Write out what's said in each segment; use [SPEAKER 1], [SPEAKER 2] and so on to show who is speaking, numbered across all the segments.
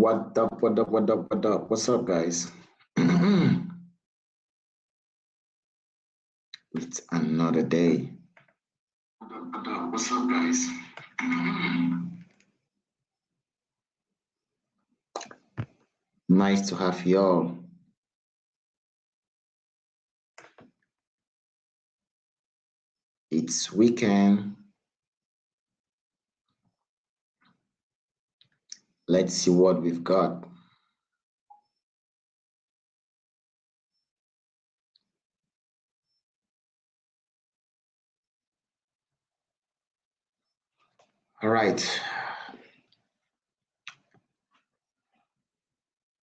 [SPEAKER 1] What up, what up, what up, what up? What's up, guys? It's another day. What up, what's up, guys? Nice to have y'all. It's weekend. Let's see what we've got. All right.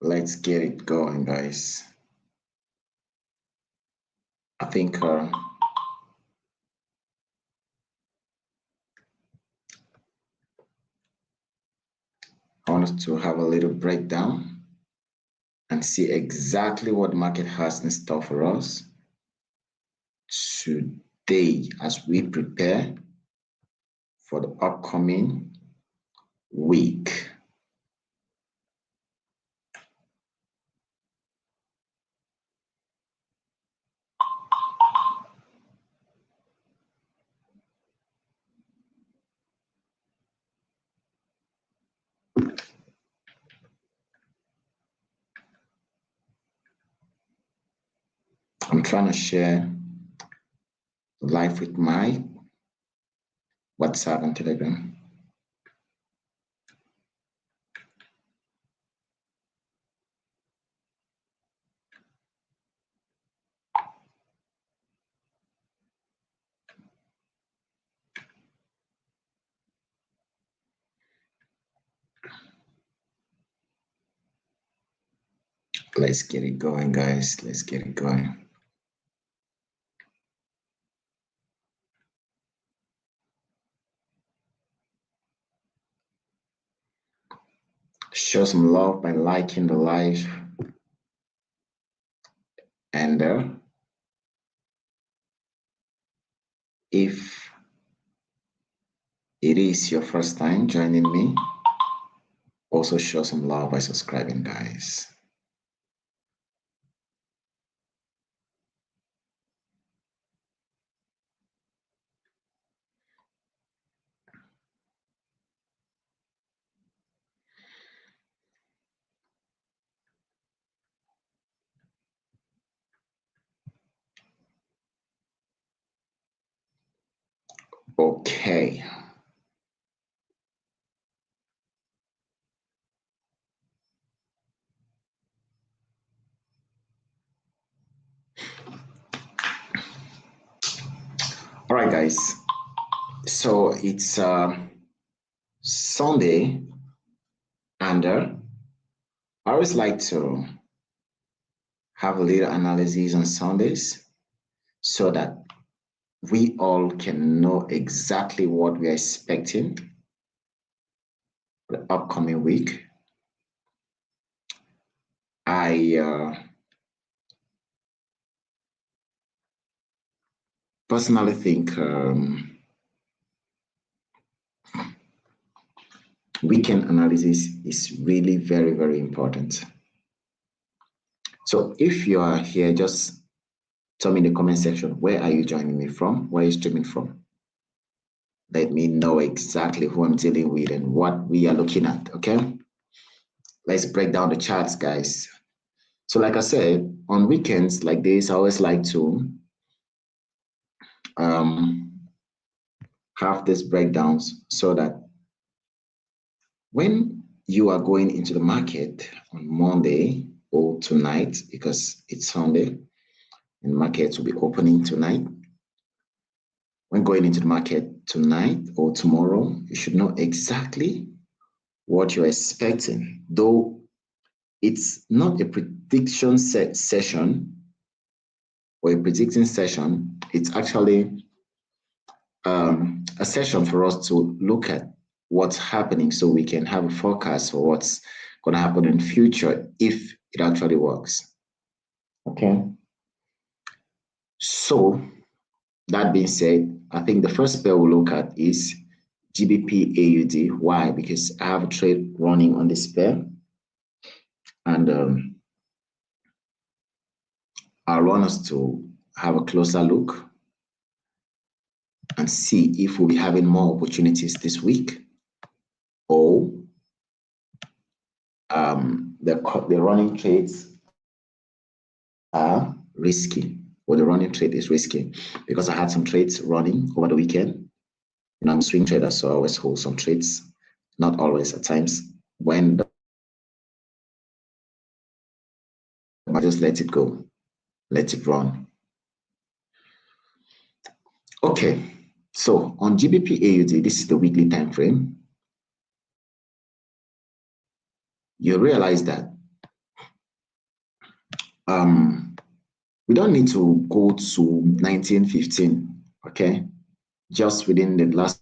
[SPEAKER 1] Let's get it going, guys. I think I want us to have a little breakdown and see exactly what the market has in store for us today as we prepare for the upcoming week. I'm trying to share live with my WhatsApp and Telegram. Let's get it going, guys. Let's get it going. Show some love by liking the live. And if it is your first time joining me, also show some love by subscribing, guys. Okay. All right, guys. So it's Sunday, and I always like to have a little analysis on Sundays so that we all can know exactly what we are expecting for the upcoming week. I personally think weekend analysis is really very, very important. So if you are here, just tell me in the comment section, where are you joining me from? Where are you streaming from? Let me know exactly who I'm dealing with and what we are looking at, okay? Let's break down the charts, guys. So like I said, on weekends like this, I always like to have these breakdowns so that when you are going into the market on Monday or tonight, because it's Sunday and markets will be opening tonight, when going into the market tonight or tomorrow, you should know exactly what you're expecting, though it's not a prediction session or a predicting session. It's actually a session for us to look at what's happening so we can have a forecast for what's going to happen in the future if it actually works. Okay. So that being said, I think the first pair we'll look at is GBP AUD. Why? Because I have a trade running on this pair. And I want us to have a closer look and see if we'll be having more opportunities this week, or the running trades are risky, or the running trade is risky, because I had some trades running over the weekend. I'm a swing trader, so I always hold some trades, not always, at times. When I just let it go, let it run. Okay, so on GBP AUD, this is the weekly time frame. You realize that we don't need to go to 1915, okay? Just within the last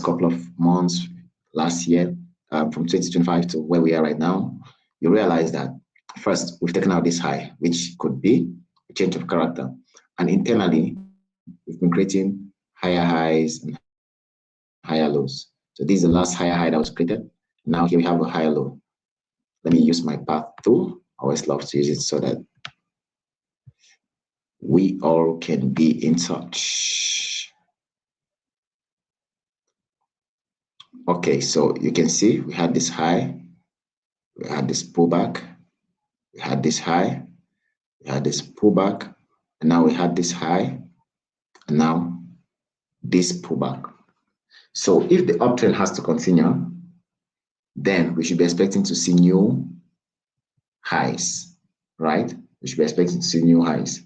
[SPEAKER 1] couple of months, last year, from 2025 to where we are right now, you realize that first, we've taken out this high, which could be a change of character. And internally, we've been creating higher highs and higher lows. So this is the last higher high that was created. Now here we have a higher low. Let me use my path tool. I always love to use it so that we all can be in touch. Okay, so you can see we had this high, we had this pullback, we had this high, we had this pullback, and now we had this high, and now this pullback. So if the uptrend has to continue, then we should be expecting to see new highs, right? We should be expecting to see new highs.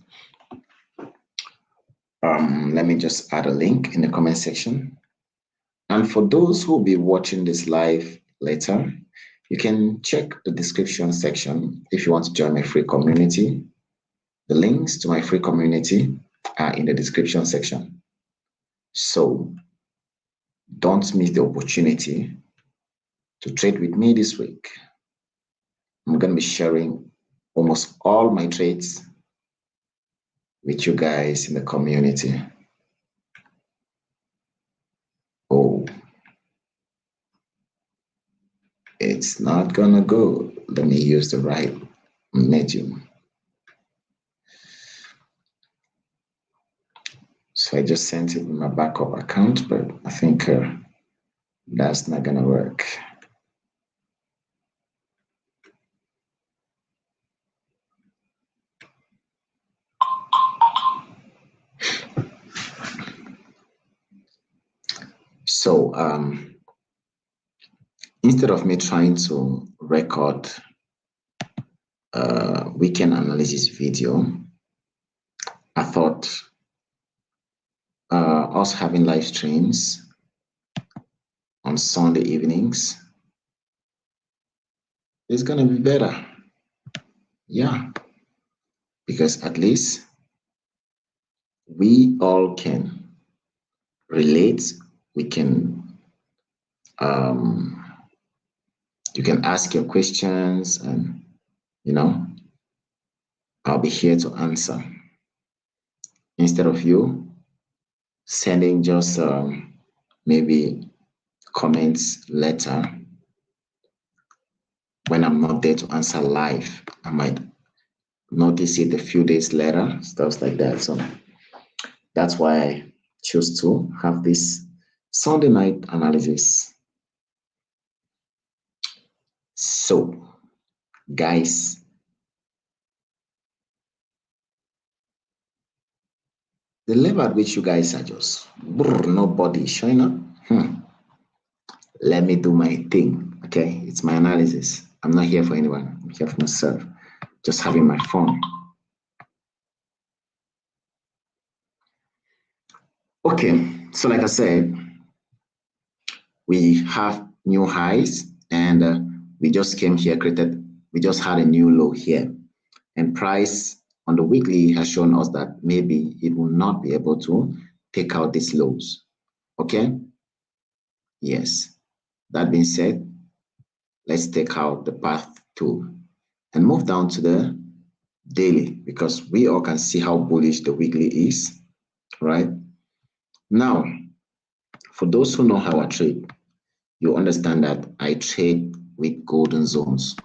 [SPEAKER 1] Let me just add a link in the comment section. And for those who will be watching this live later, you can check the description section if you want to join my free community. The links to my free community are in the description section. So don't miss the opportunity to trade with me this week. I'm going to be sharing almost all my trades with you guys in the community. Oh, it's not gonna go. Let me use the right medium. So I just sent it in my backup account, but I think that's not gonna work. So instead of me trying to record a weekend analysis video, I thought us having live streams on Sunday evenings is gonna be better. Yeah, because at least we all can relate. We can you can ask your questions, and I'll be here to answer, instead of you sending just maybe comments later when I'm not there to answer live. I might notice it a few days later, stuff like that. So that's why I choose to have this Sunday night analysis. So, guys, the level at which you guys are just nobody showing up. Let me do my thing. Okay, it's my analysis. I'm not here for anyone. I'm here for myself. Just having my fun. Okay, so like I said, we have new highs, and we just came here, we just had a new low here, and price on the weekly has shown us that maybe it will not be able to take out these lows. Okay, yes. That being said, let's take out the path tool and move down to the daily, because we all can see how bullish the weekly is, right? Now, for those who know how I trade, you understand that I trade with golden zones,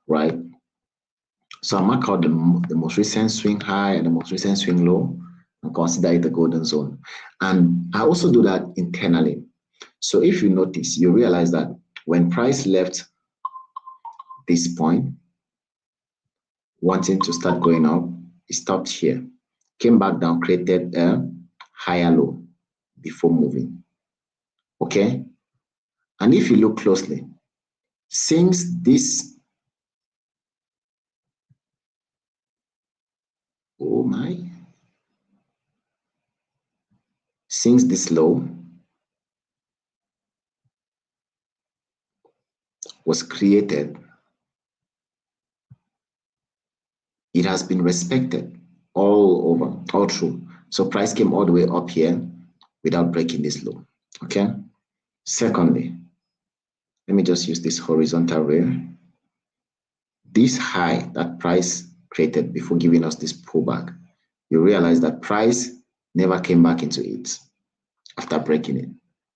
[SPEAKER 1] right? So I mark out the most recent swing high and the most recent swing low and consider it a golden zone. And I also do that internally. So if you notice, you realize that when price left this point, wanting to start going up, it stopped here, came back down, created a higher low before moving. Okay? And if you look closely, since this, oh my, since this low was created, it has been respected all over, all through. So price came all the way up here without breaking this low. Okay. Secondly, let me just use this horizontal ray. This high that price created before giving us this pullback, you realize that price never came back into it after breaking it.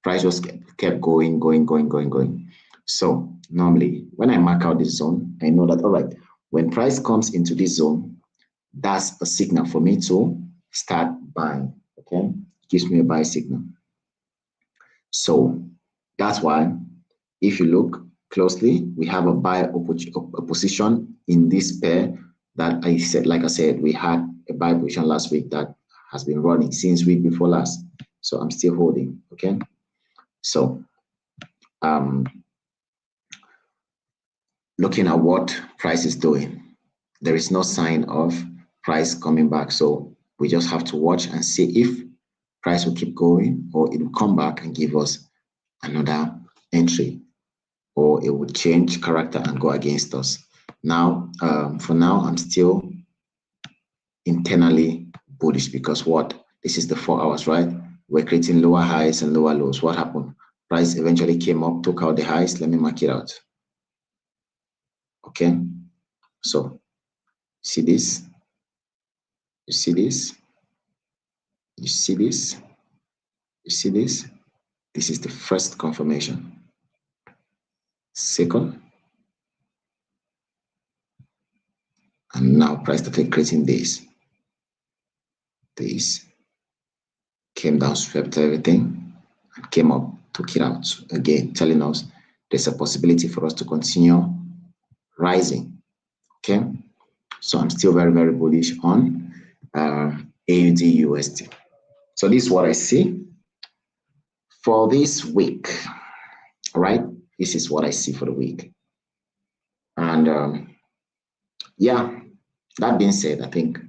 [SPEAKER 1] Price just kept going. So normally when I mark out this zone, I know that, all right, when price comes into this zone, that's a signal for me to start buying. Okay, it gives me a buy signal. So that's why if you look closely, we have a buy a position in this pair that I said, like I said, we had a buy position last week that has been running since week before last. So I'm still holding. Okay. So looking at what price is doing, there is no sign of price coming back. So we just have to watch and see if price will keep going or it will come back and give us another entry, or it would change character and go against us. Now, for now, I'm still internally bullish because what? This is the 4 hours, right? We're creating lower highs and lower lows. What happened? Price eventually came up, took out the highs. Let me mark it out. Okay. So, see this? You see this? You see this? You see this? This is the first confirmation. Second. And now price started creating this. This came down, swept everything, and came up, took it out again, telling us there's a possibility for us to continue rising. Okay, so I'm still very bullish on AUD USD. So this is what I see for this week. All right, this is what I see for the week. And yeah, that being said, I think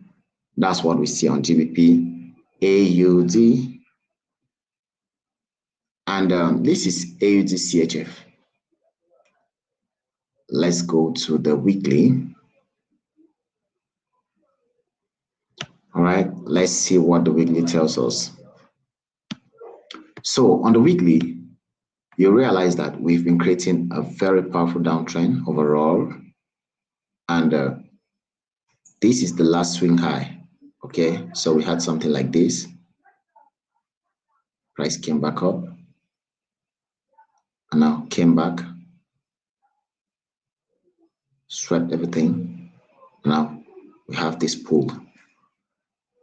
[SPEAKER 1] that's what we see on GBP, AUD, and this is AUD CHF. Let's go to the weekly. All right, let's see what the weekly tells us. So on the weekly, you realize that we've been creating a very powerful downtrend overall. And this is the last swing high. Okay, so we had something like this. Price came back up and now came back, swept everything. Now we have this pull.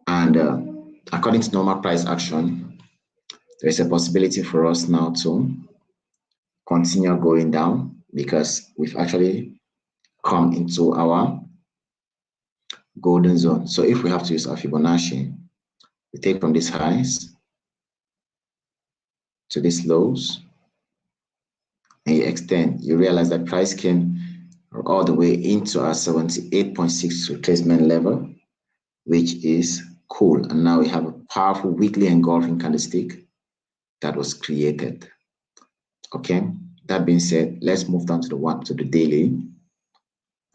[SPEAKER 1] And according to normal price action, there's a possibility for us now to continue going down because we've actually come into our golden zone. So if we have to use our Fibonacci, we take from these highs to these lows and you extend, you realize that price came all the way into our 78.6 retracement level, which is cool. And now we have a powerful weekly engulfing candlestick that was created. Okay, that being said, let's move down to the daily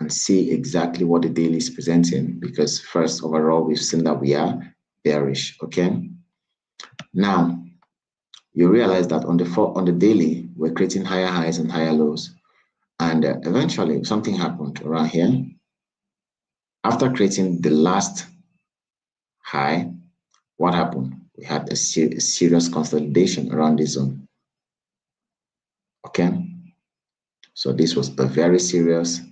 [SPEAKER 1] and see exactly what the daily is presenting, because first overall we've seen that we are bearish. Okay, now you realize that on the daily we're creating higher highs and higher lows, and eventually something happened around here. After creating the last high, what happened? We had a serious consolidation around this zone. Okay, So this was the very serious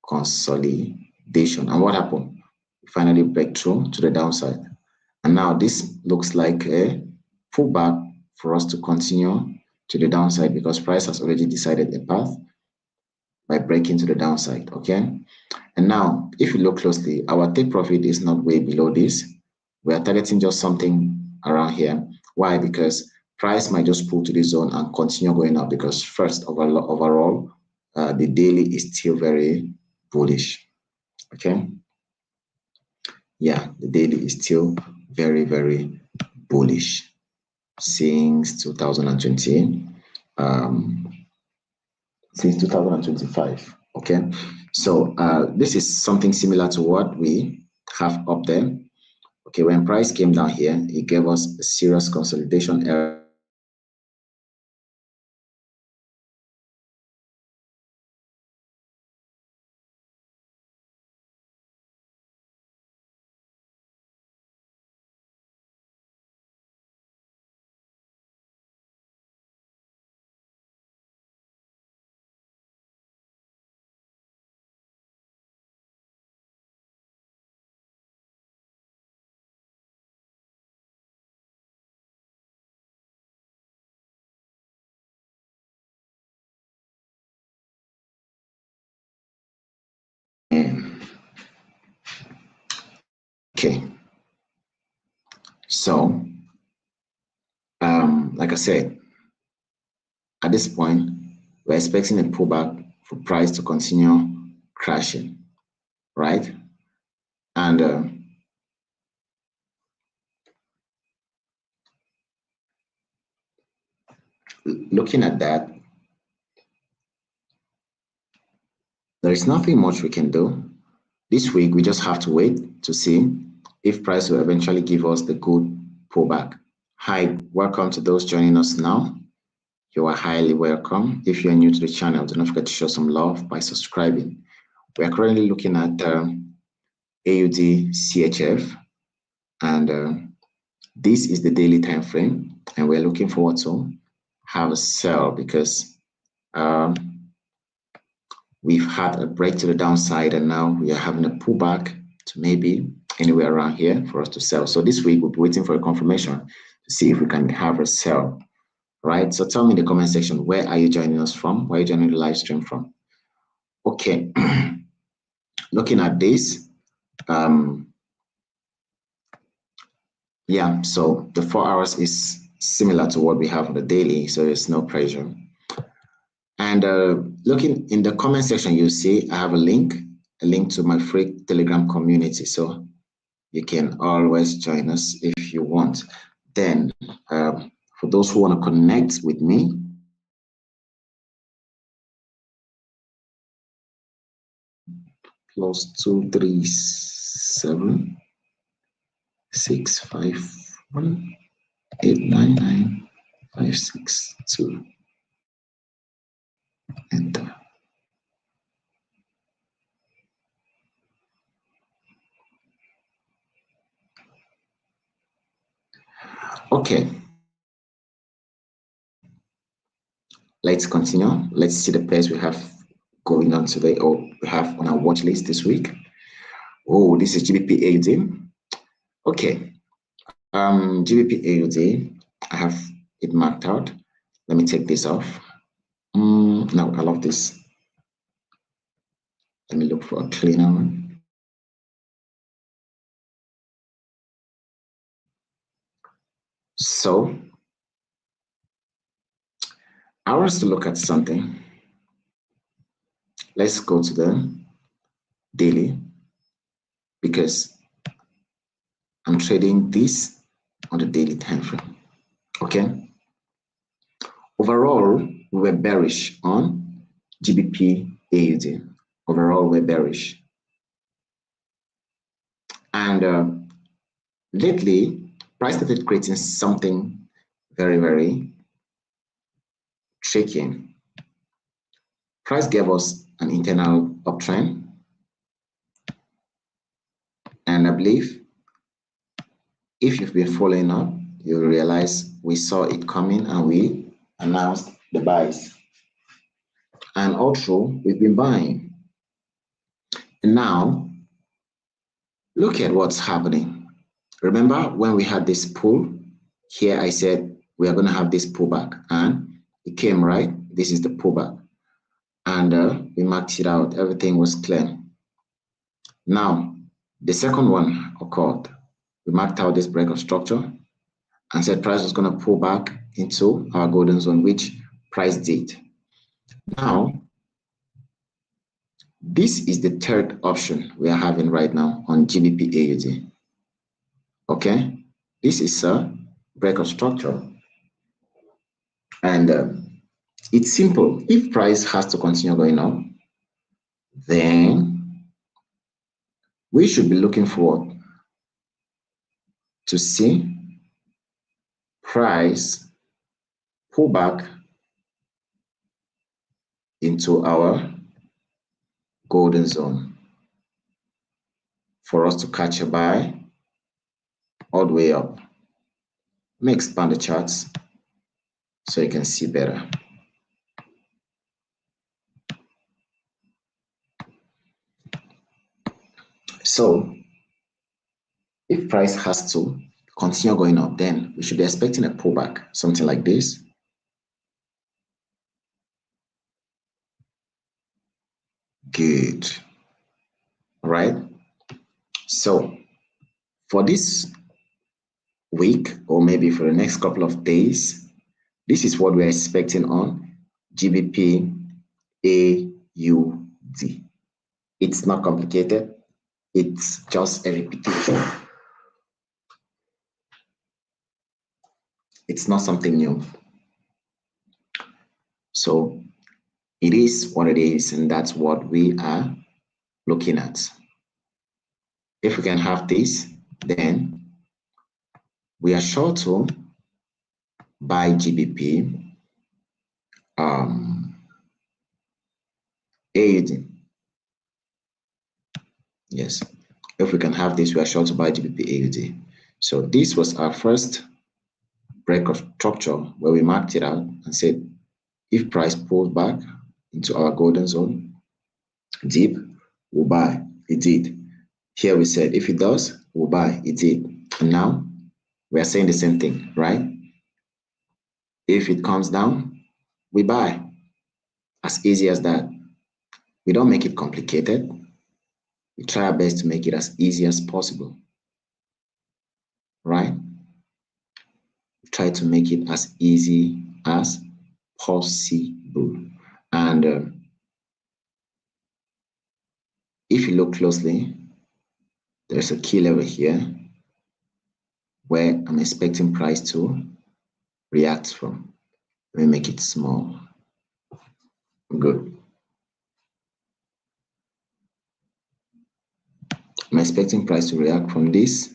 [SPEAKER 1] consolidation. And what happened? We finally break through to the downside. And now this looks like a pullback for us to continue to the downside because price has already decided a path by breaking to the downside, okay? And now, if you look closely, our take profit is not way below this. We are targeting just something around here. Why? Because price might just pull to this zone and continue going up because first, overall, the daily is still very bullish, okay? Yeah, the daily is still very, very bullish since 2020. Since 2025. Okay, so this is something similar to what we have up there. Okay, when price came down here, it gave us a serious consolidation area. Okay, so like I said, at this point, we're expecting a pullback for price to continue crashing, right? And looking at that, there is nothing much we can do. This week, we just have to wait to see if price will eventually give us the good pullback. Hi, welcome to those joining us now. You are highly welcome. If you're new to the channel, do not forget to show some love by subscribing. We are currently looking at AUD CHF, and this is the daily time frame, and we're looking forward to have a sell because we've had a break to the downside, and now we are having a pullback to maybe anywhere around here for us to sell. So this week we'll be waiting for a confirmation to see if we can have a sell. Right? So tell me in the comment section, where are you joining us from? Where are you joining the live stream from? Okay. Looking at this, yeah, so the 4 hours is similar to what we have on the daily, so there's no pressure. And looking in the comment section, you see I have a link to my free Telegram community. So you can always join us if you want. Then for those who want to connect with me, +237 651 899 562. Enter. Okay. Let's continue. Let's see the pairs we have going on today, or we have on our watch list this week. Oh, this is GBP AUD. Okay. GBP AUD. I have it marked out. Let me take this off. No, I love this. Let me look for a cleaner one. So I want us to look at something. Let's go to the daily because I'm trading this on the daily time frame. Okay. Overall, we were bearish on GBP AUD. Overall, we're bearish. And lately, price started creating something very, very tricky. Price gave us an internal uptrend. And I believe if you've been following up, you'll realize we saw it coming and we announced the buys. And all through, we've been buying. And now, look at what's happening. Remember when we had this pull? Here I said we are going to have this pullback. And it came, right? This is the pullback. And we marked it out. Everything was clear. Now, the second one occurred. We marked out this break of structure and said price was going to pull back into our golden zone, which price did. Now, this is the third option we are having right now on GBP AUD. Okay, this is a break of structure, and it's simple. If price has to continue going up, then we should be looking forward to see price pull back into our golden zone for us to catch a buy all the way up. Let me expand the charts so you can see better. So if price has to continue going up, then we should be expecting a pullback, something like this. Good. All right. So for this week, or maybe for the next couple of days, this is what we're expecting on GBP AUD. It's not complicated. It's just a repetition. It's not something new. So it is what it is, and that's what we are looking at. If we can have this, then we are sure to buy GBP AUD. Yes, if we can have this, we are sure to buy GBP AUD. So this was our first break of structure where we marked it out and said, if price pulls back into our golden zone, deep, we'll buy. It did. Here we said, if it does, we'll buy. It did. And now we are saying the same thing, right? If it comes down, we buy. As easy as that. We don't make it complicated. We try our best to make it as easy as possible, right? We try to make it as easy as possible. And if you look closely, there's a key level here where I'm expecting price to react from. Let me make it small. Good. I'm expecting price to react from this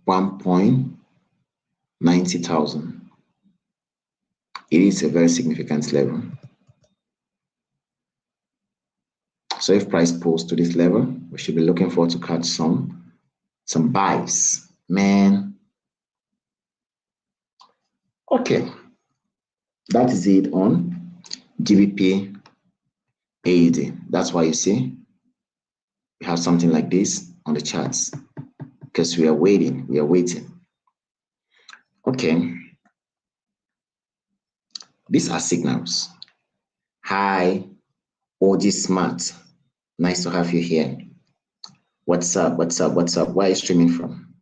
[SPEAKER 1] 1.90,000. It is a very significant level. So if price pulls to this level, we should be looking forward to catch some buys. Man. Okay. That is it on GBP AUD. That's why you see we have something like this on the charts because we are waiting. Okay. These are signals. Hi, OG Smart. Nice to have you here. What's up? Where are you streaming from?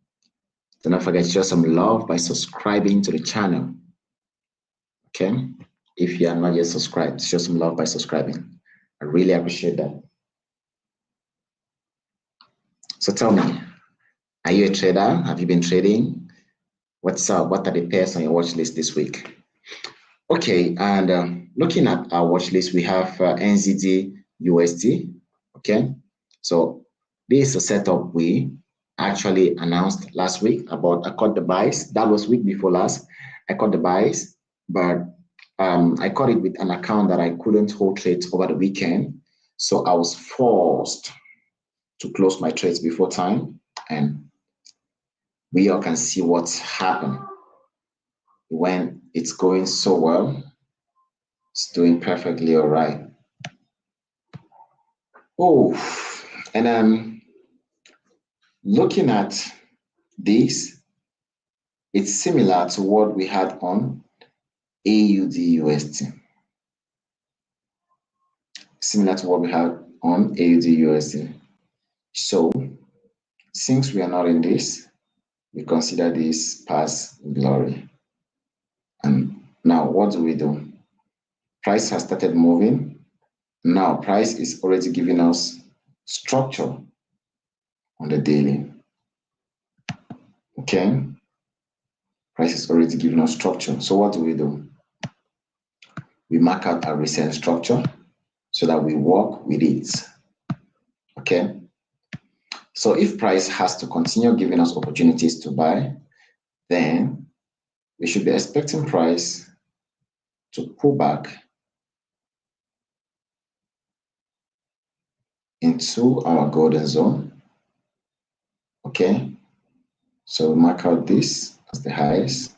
[SPEAKER 1] Do not forget to show some love by subscribing to the channel. Okay? If you are not yet subscribed, show some love by subscribing. I really appreciate that. So tell me, are you a trader? Have you been trading? What's up? What are the pairs on your watch list this week? Okay, and looking at our watch list, we have NZD USD. Okay, so this is a setup we actually announced last week about. I caught the buys. That was week before last. I caught the buys, but I caught it with an account that I couldn't hold trades over the weekend. So I was forced to close my trades before time, and we all can see what's happened when it's going so well. It's doing perfectly all right. Oh, and I'm looking at this. It's similar to what we had on AUD Similar to what we had on AUD So since we are not in this, we consider this past glory. And now what do? Price has started moving. Now price is already giving us structure on the daily. Okay. Price is already giving us structure. So what do? We mark out a recent structure so that we work with it. Okay. So if price has to continue giving us opportunities to buy, then we should be expecting price to pull back into our golden zone. Okay. So mark out this as the highs.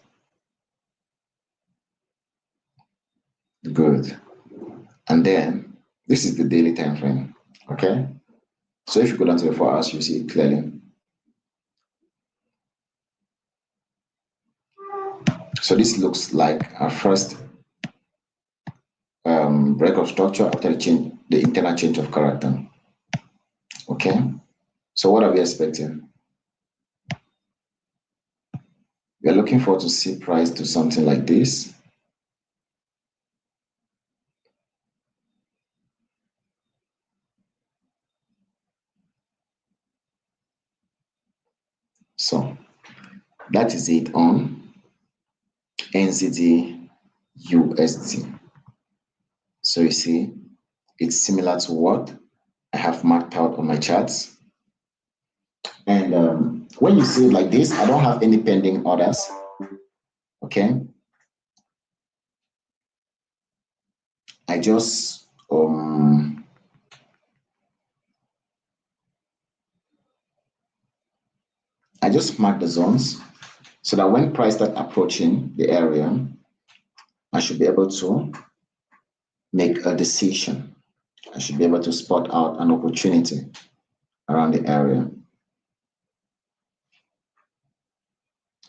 [SPEAKER 1] Good. And then this is the daily time frame. Okay. So if you go down to the 4 hours, you see it clearly. So this looks like our first break of structure after the internal change of character. Okay. So what are we expecting? We are looking forward to see price do something like this. So that is it on NZD USD. So you see, it's similar to what I have marked out on my charts. And when you see it like this, I don't have any pending orders. Okay. I just mark the zones so that when price start approaching the area, I should be able to make a decision. I should be able to spot out an opportunity around the area.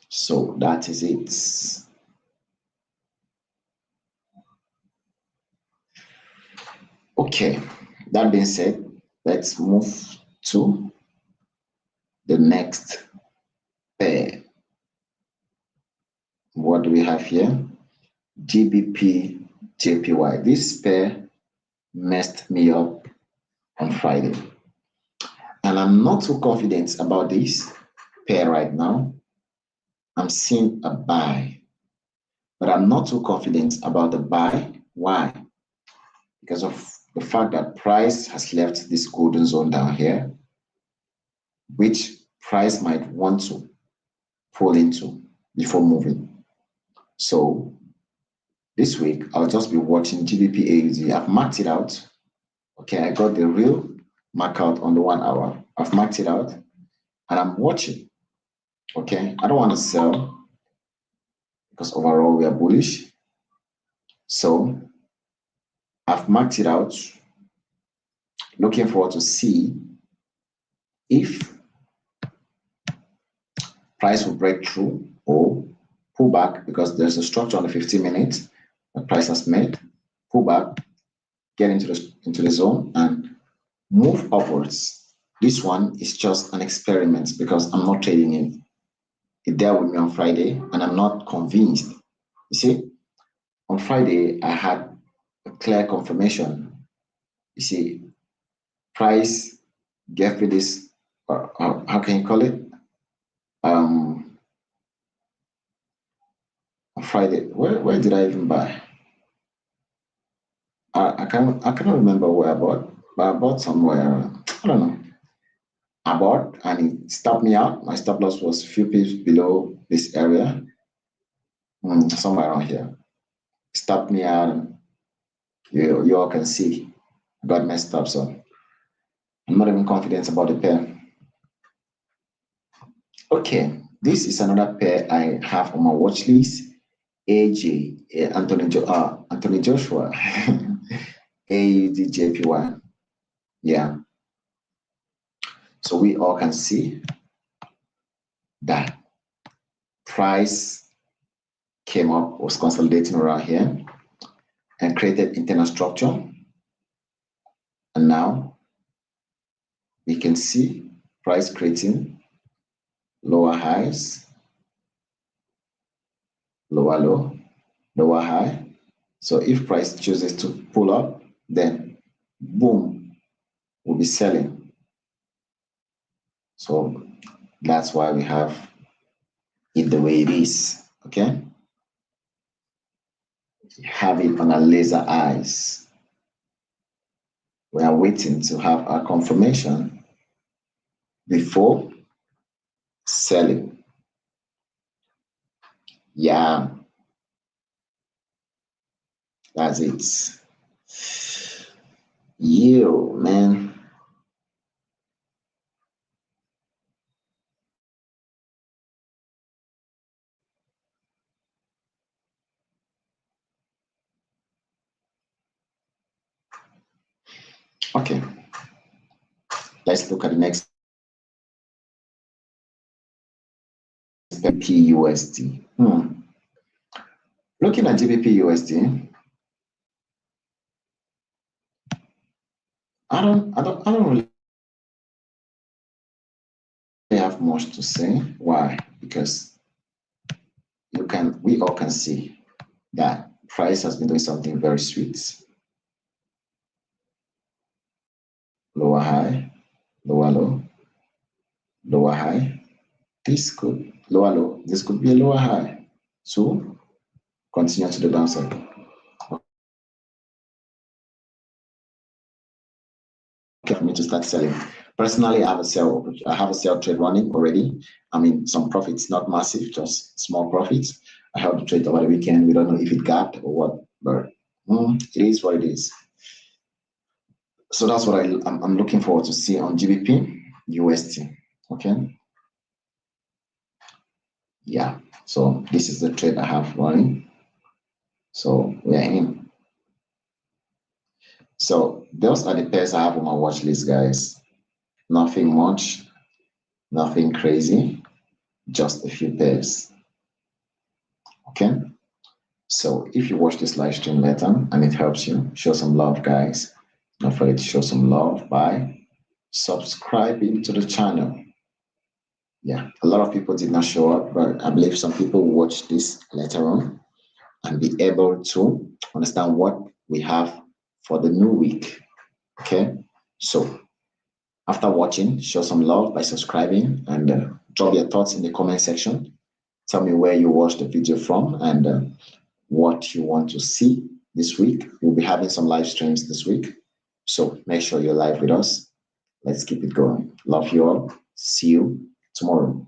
[SPEAKER 1] So that is it. Okay, that being said, let's move to the next pair. What do we have here? GBP JPY. This pair messed me up on Friday. And I'm not too confident about this pair right now. I'm seeing a buy, but I'm not too confident about the buy. Why? Because of the fact that price has left this golden zone down here, which price might want to fall into before moving. So this week, I'll just be watching GBP AUD. I've marked it out. Okay, I got the real mark out on the 1 hour. I've marked it out and I'm watching. Okay, I don't want to sell because overall we are bullish. So I've marked it out, looking forward to see if price will break through or pull back, because there's a structure on the 15 minutes that price has made. Pull back, get into the zone and move upwards. This one is just an experiment because I'm not trading it. It dealt with me on Friday and I'm not convinced. You see, on Friday, I had a clear confirmation. You see, price gave me this, how can you call it? On Friday, where did I even buy? I cannot remember where I bought, but I bought somewhere. I don't know. I bought and it stopped me out. My stop loss was a few pips below this area, somewhere around here. Stopped me out, and you all can see I got messed up. So I'm not even confident about the pair. Okay, this is another pair I have on my watch list. AJ, Anthony Joshua, AUDJPY. Yeah. So we all can see that price came up, was consolidating around here and created internal structure. And now we can see price creating lower highs, lower low, lower high. So if price chooses to pull up, then boom, we'll be selling. So that's why we have it the way it is, okay? Have it on our laser eyes. We are waiting to have our confirmation before selling. Yeah, that's it. You, man. Okay, let's look at the next GBP USD. Looking at GBP USD, I don't really have much to say. Why? Because we all can see that price has been doing something very sweet. Lower high, lower low, lower high. This could lower low. This could be a lower high. So continue to the downside. Okay, for me to start selling. Personally, I have a sell trade running already. I mean, some profits, not massive, just small profits. I held the trade over the weekend. We don't know if it gapped or what, but it is what it is. So that's what I'm looking forward to see on GBP USD. Okay. Yeah. So this is the trade I have running. So we are in. So those are the pairs I have on my watch list, guys. Nothing much, nothing crazy, just a few pairs. Okay. So if you watch this live stream later and it helps you, show some love, guys. Don't forget to show some love by subscribing to the channel. Yeah, a lot of people did not show up, but I believe some people will watch this later on and be able to understand what we have for the new week. Okay, so after watching, show some love by subscribing and drop your thoughts in the comment section. Tell me where you watched the video from and what you want to see this week. We'll be having some live streams this week. So make sure you're live with us. Let's keep it going. Love you all. See you tomorrow.